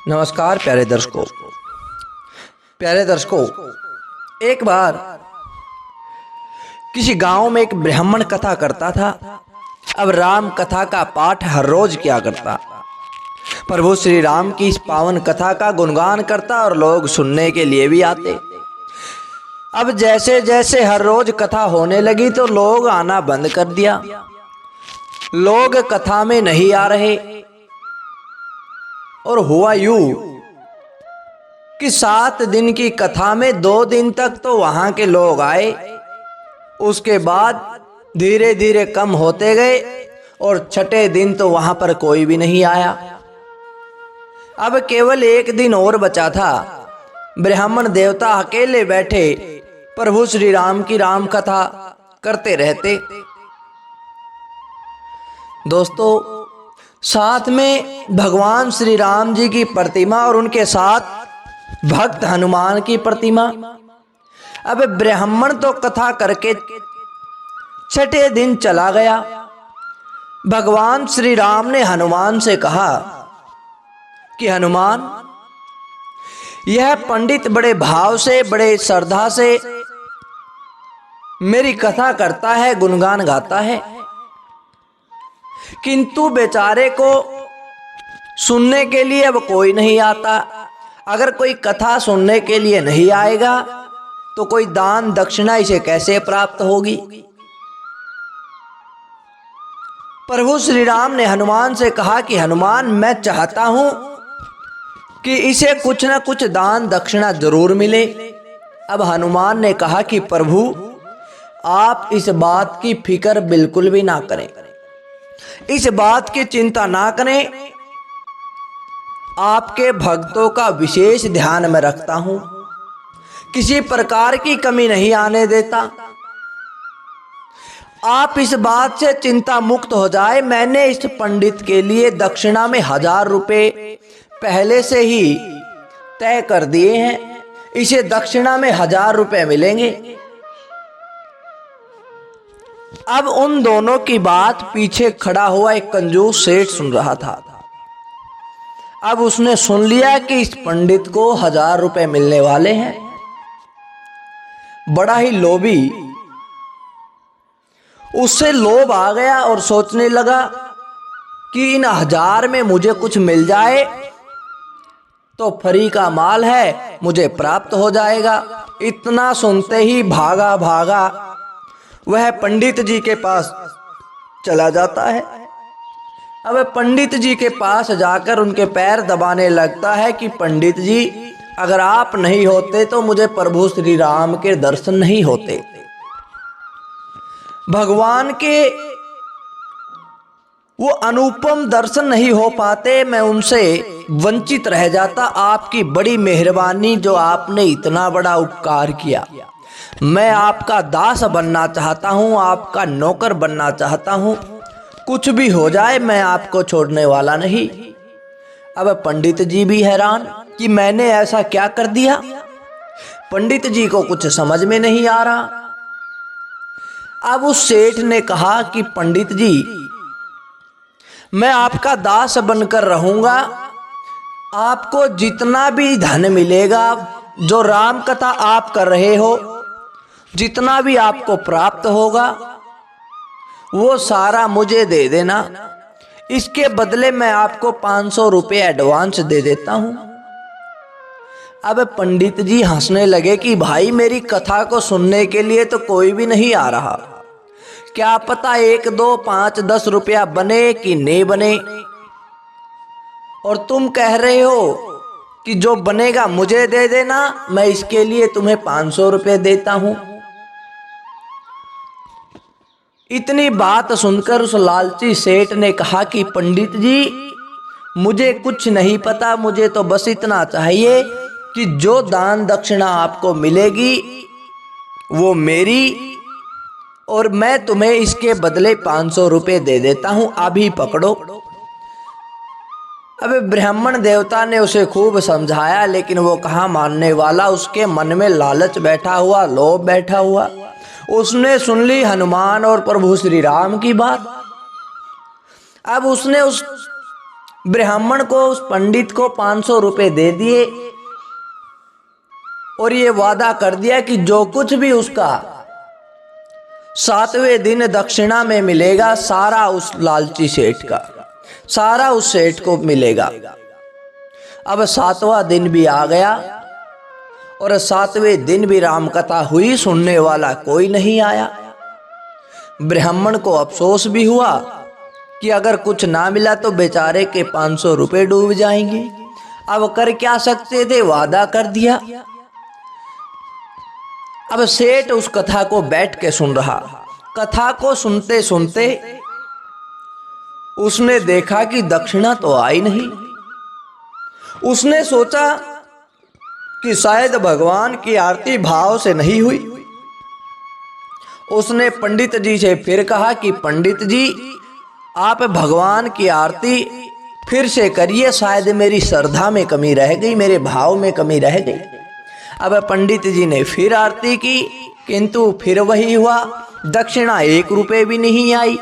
नमस्कार प्यारे दर्शकों, एक बार किसी गांव में एक ब्राह्मण कथा करता था। अब राम कथा का पाठ हर रोज किया करता। प्रभु श्री राम की इस पावन कथा का गुणगान करता और लोग सुनने के लिए भी आते। अब जैसे जैसे हर रोज कथा होने लगी तो लोग आना बंद कर दिया। लोग कथा में नहीं आ रहे और हुआ यूं कि 7 दिन की कथा में 2 दिन तक तो वहां के लोग आए। उसके बाद धीरे धीरे कम होते गए और छठे दिन तो वहां पर कोई भी नहीं आया। अब केवल 1 दिन और बचा था। ब्राह्मण देवता अकेले बैठे प्रभु श्री राम की राम कथा करते रहते। दोस्तों, साथ में भगवान श्री राम जी की प्रतिमा और उनके साथ भक्त हनुमान की प्रतिमा। अब ब्राह्मण तो कथा करके छठे दिन चला गया। भगवान श्री राम ने हनुमान से कहा कि हनुमान, यह पंडित बड़े भाव से, बड़े श्रद्धा से मेरी कथा करता है, गुणगान गाता है, किंतु बेचारे को सुनने के लिए अब कोई नहीं आता। अगर कोई कथा सुनने के लिए नहीं आएगा तो कोई दान दक्षिणा इसे कैसे प्राप्त होगी। प्रभु श्री राम ने हनुमान से कहा कि हनुमान, मैं चाहता हूं कि इसे कुछ ना कुछ दान दक्षिणा जरूर मिले। अब हनुमान ने कहा कि प्रभु, आप इस बात की फिक्र बिल्कुल भी ना करें, इस बात की चिंता ना करें। आपके भक्तों का विशेष ध्यान में रखता हूं, किसी प्रकार की कमी नहीं आने देता। आप इस बात से चिंता मुक्त हो जाए। मैंने इस पंडित के लिए दक्षिणा में 1000 रुपए पहले से ही तय कर दिए हैं। इसे दक्षिणा में 1000 रुपए मिलेंगे। अब उन दोनों की बात पीछे खड़ा हुआ एक कंजूस सेठ सुन रहा था। अब उसने सुन लिया कि इस पंडित को 1000 रुपए मिलने वाले हैं। बड़ा ही लोभी, उससे लोभ आ गया और सोचने लगा कि इन 1000 में मुझे कुछ मिल जाए तो फ्री का माल है, मुझे प्राप्त हो जाएगा। इतना सुनते ही भागा भागा वह पंडित जी के पास चला जाता है। अब पंडित जी के पास जाकर उनके पैर दबाने लगता है कि पंडित जी, अगर आप नहीं होते तो मुझे प्रभु श्री राम के दर्शन नहीं होते, भगवान के वो अनुपम दर्शन नहीं हो पाते, मैं उनसे वंचित रह जाता। आपकी बड़ी मेहरबानी जो आपने इतना बड़ा उपकार किया। मैं आपका दास बनना चाहता हूं, आपका नौकर बनना चाहता हूं। कुछ भी हो जाए मैं आपको छोड़ने वाला नहीं। अब पंडित जी भी हैरान कि मैंने ऐसा क्या कर दिया। पंडित जी को कुछ समझ में नहीं आ रहा। अब उस सेठ ने कहा कि पंडित जी, मैं आपका दास बनकर रहूंगा। आपको जितना भी धन मिलेगा, जो राम कथा आप कर रहे हो, जितना भी आपको प्राप्त होगा वो सारा मुझे दे देना। इसके बदले मैं आपको 500 रुपये एडवांस दे देता हूं। अब पंडित जी हंसने लगे कि भाई, मेरी कथा को सुनने के लिए तो कोई भी नहीं आ रहा। क्या पता 1, 2, 5, 10 रुपया बने कि नहीं बने, और तुम कह रहे हो कि जो बनेगा मुझे दे देना, मैं इसके लिए तुम्हें 500 रुपये देता हूं। इतनी बात सुनकर उस लालची सेठ ने कहा कि पंडित जी, मुझे कुछ नहीं पता, मुझे तो बस इतना चाहिए कि जो दान दक्षिणा आपको मिलेगी वो मेरी, और मैं तुम्हें इसके बदले 500 रुपये दे देता हूं, अभी पकड़ो। अब ब्राह्मण देवता ने उसे खूब समझाया, लेकिन वो कहाँ मानने वाला। उसके मन में लालच बैठा हुआ, लोभ बैठा हुआ। उसने सुन ली हनुमान और प्रभु श्री राम की बात। अब उसने उस ब्राह्मण को उस पंडित को 500 रुपए दे दिए और ये वादा कर दिया कि जो कुछ भी उसका 7वें दिन दक्षिणा में मिलेगा सारा उस लालची सेठ का, सारा उस सेठ को मिलेगा। अब 7वां दिन भी आ गया और 7वें दिन भी रामकथा हुई, सुनने वाला कोई नहीं आया। ब्राह्मण को अफसोस भी हुआ कि अगर कुछ ना मिला तो बेचारे के 500 रुपए डूब जाएंगे। अब कर क्या सकते थे, वादा कर दिया। अब सेठ उस कथा को बैठ के सुन रहा। कथा को सुनते सुनते उसने देखा कि दक्षिणा तो आई नहीं। उसने सोचा कि शायद भगवान की आरती भाव से नहीं हुई। उसने पंडित जी से फिर कहा कि पंडित जी आप भगवान की आरती फिर से करिए, शायद मेरी श्रद्धा में कमी रह गई, मेरे भाव में कमी रह गई। अब पंडित जी ने फिर आरती की, किंतु फिर वही हुआ, दक्षिणा 1 रुपए भी नहीं आई।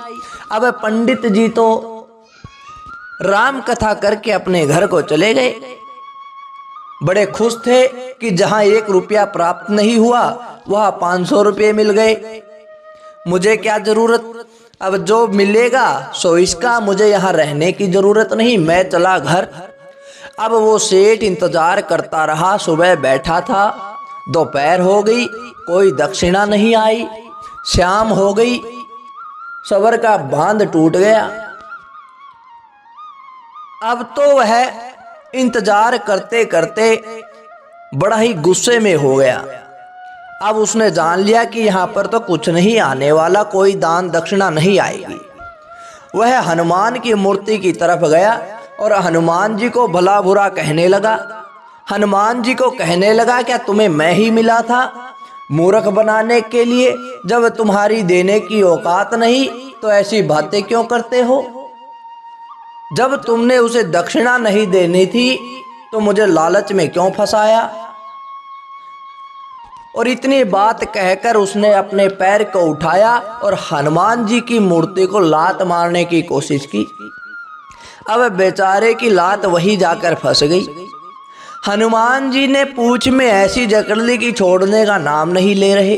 अब पंडित जी तो राम कथा करके अपने घर को चले गए। बड़े खुश थे कि जहां 1 रुपया प्राप्त नहीं हुआ वहां 500 रुपये मिल गए। मुझे क्या जरूरत, अब जो मिलेगा सो इसका, मुझे यहाँ रहने की जरूरत नहीं, मैं चला घर। अब वो सेठ इंतजार करता रहा। सुबह बैठा था, दोपहर हो गई, कोई दक्षिणा नहीं आई। शाम हो गई, सबर का बांध टूट गया। अब तो वह इंतजार करते करते बड़ा ही गुस्से में हो गया। अब उसने जान लिया कि यहाँ पर तो कुछ नहीं आने वाला, कोई दान दक्षिणा नहीं आएगी। वह हनुमान की मूर्ति की तरफ गया और हनुमान जी को भला बुरा कहने लगा। हनुमान जी को कहने लगा, क्या तुम्हें मैं ही मिला था मूर्ख बनाने के लिए? जब तुम्हारी देने की औकात नहीं तो ऐसी बातें क्यों करते हो? जब तुमने उसे दक्षिणा नहीं देनी थी तो मुझे लालच में क्यों फंसाया? और इतनी बात कहकर उसने अपने पैर को उठाया और हनुमान जी की मूर्ति को लात मारने की कोशिश की। अब बेचारे की लात वही जाकर फंस गई। हनुमान जी ने पूंछ में ऐसी जकड़ ली कि छोड़ने का नाम नहीं ले रहे,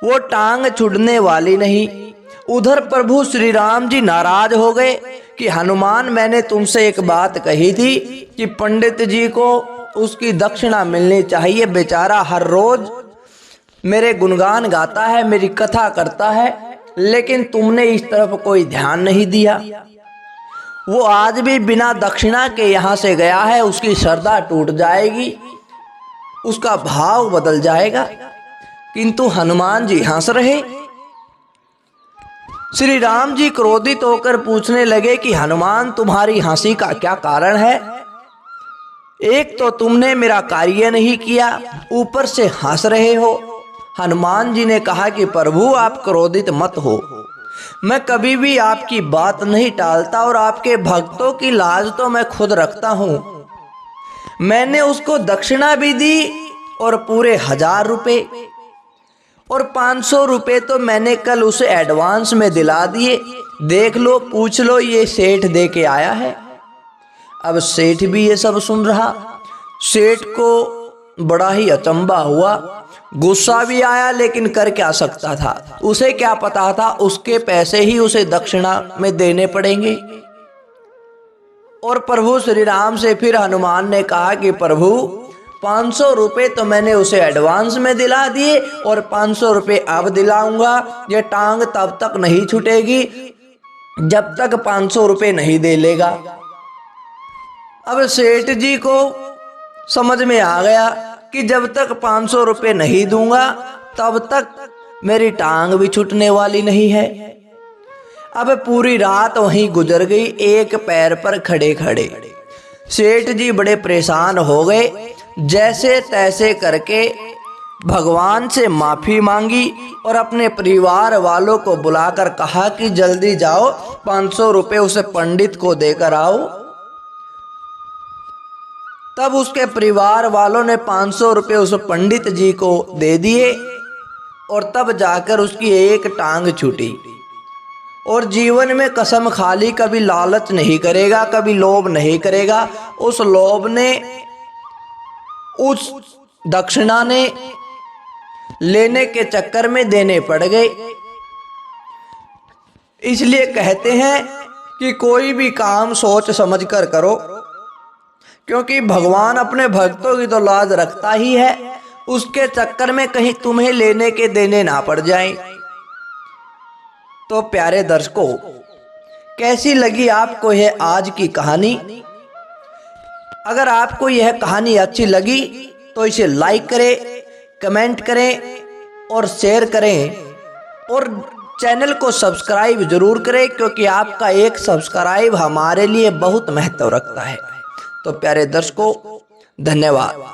वो टांग छुड़ने वाली नहीं। उधर प्रभु श्री राम जी नाराज हो गए कि हनुमान, मैंने तुमसे एक बात कही थी कि पंडित जी को उसकी दक्षिणा मिलनी चाहिए। बेचारा हर रोज मेरे गुणगान गाता है, मेरी कथा करता है, लेकिन तुमने इस तरफ कोई ध्यान नहीं दिया। वो आज भी बिना दक्षिणा के यहाँ से गया है, उसकी श्रद्धा टूट जाएगी, उसका भाव बदल जाएगा। किंतु हनुमान जी हंस रहे। श्री राम जी क्रोधित होकर पूछने लगे कि हनुमान, तुम्हारी हंसी का क्या कारण है? एक तो तुमने मेरा कार्य नहीं किया, ऊपर से हंस रहे हो। हनुमान जी ने कहा कि प्रभु आप क्रोधित मत हो, मैं कभी भी आपकी बात नहीं टालता और आपके भक्तों की लाज तो मैं खुद रखता हूं। मैंने उसको दक्षिणा भी दी और पूरे 1000 रुपए और 500 रुपए तो मैंने कल उसे एडवांस में दिला दिए। देख लो, पूछ लो, ये सेठ दे के आया है। अब सेठ भी ये सब सुन रहा। सेठ को बड़ा ही अचंभा हुआ, गुस्सा भी आया, लेकिन कर क्या सकता था? उसे क्या पता था उसके पैसे ही उसे दक्षिणा में देने पड़ेंगे। और प्रभु श्री राम से फिर हनुमान ने कहा कि प्रभु 500 रुपए तो मैंने उसे एडवांस में दिला दिए और 500 रुपए अब दिलाऊंगा। ये टांग तब तक नहीं छूटेगी जब तक 500 रुपए नहीं दे लेगा। अब सेठ जी को समझ में आ गया कि जब तक 500 रुपए नहीं दूंगा तब तक मेरी टांग भी छूटने वाली नहीं है। अब पूरी रात वहीं गुजर गई, एक पैर पर खड़े खड़े। सेठ जी बड़े परेशान हो गए। जैसे तैसे करके भगवान से माफी मांगी और अपने परिवार वालों को बुलाकर कहा कि जल्दी जाओ, 500 रुपए उसे पंडित को देकर आओ। तब उसके परिवार वालों ने 500 रुपए उस पंडित जी को दे दिए और तब जाकर उसकी एक टांग छूटी। और जीवन में कसम खाली कभी लालच नहीं करेगा, कभी लोभ नहीं करेगा। उस लोभ ने, उस दक्षिणा ने लेने के चक्कर में देने पड़ गए। इसलिए कहते हैं कि कोई भी काम सोच समझ कर करो, क्योंकि भगवान अपने भक्तों की तो लाज रखता ही है। उसके चक्कर में कहीं तुम्हें लेने के देने ना पड़ जाएं। तो प्यारे दर्शकों, कैसी लगी आपको यह आज की कहानी? अगर आपको यह कहानी अच्छी लगी तो इसे लाइक करें, कमेंट करें और शेयर करें, और चैनल को सब्सक्राइब जरूर करें, क्योंकि आपका एक सब्सक्राइब हमारे लिए बहुत महत्व रखता है। तो प्यारे दर्शकों, धन्यवाद।